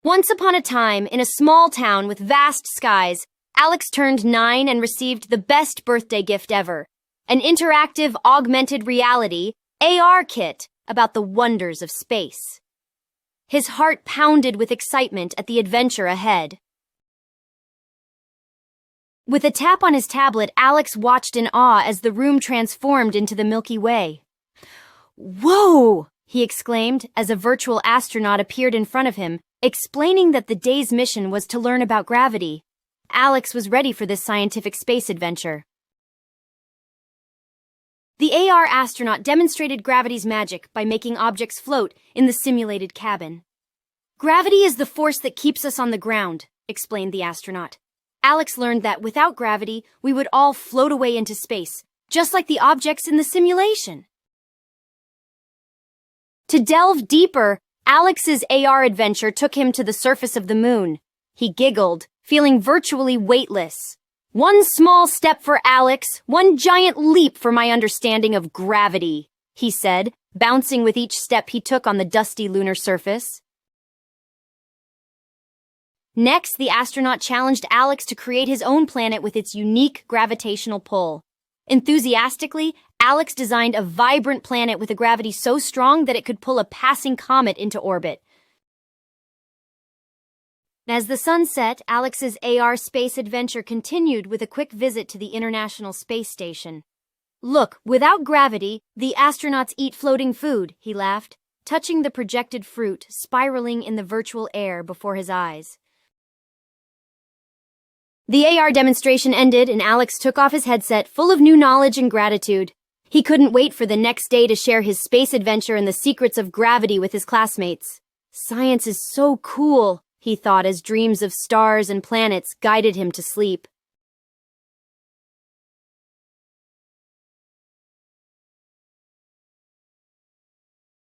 Once upon a time, in a small town with vast skies, Alex turned 9 and received the best birthday gift ever, an interactive augmented reality AR kit about the wonders of space. His heart pounded with excitement at the adventure ahead. With a tap on his tablet, Alex watched in awe as the room transformed into the Milky Way. "Whoa!" he exclaimed as a virtual astronaut appeared in front of him, explaining that the day's mission was to learn about gravity. Alex was ready for this scientific space adventure. The AR astronaut demonstrated gravity's magic by making objects float in the simulated cabin. "Gravity is the force that keeps us on the ground," explained the astronaut. Alex learned that without gravity, we would all float away into space, just like the objects in the simulation. To delve deeper, Alex's AR adventure took him to the surface of the moon. He giggled, feeling virtually weightless. "One small step for Alex, one giant leap for my understanding of gravity," he said, bouncing with each step he took on the dusty lunar surface. Next, the astronaut challenged Alex to create his own planet with its unique gravitational pull. Enthusiastically, Alex designed a vibrant planet with a gravity so strong that it could pull a passing comet into orbit. As the sun set, Alex's AR space adventure continued with a quick visit to the International Space Station. "Look, without gravity, the astronauts eat floating food," he laughed, touching the projected fruit spiraling in the virtual air before his eyes. The AR demonstration ended and Alex took off his headset full of new knowledge and gratitude. He couldn't wait for the next day to share his space adventure and the secrets of gravity with his classmates. "Science is so cool," he thought as dreams of stars and planets guided him to sleep.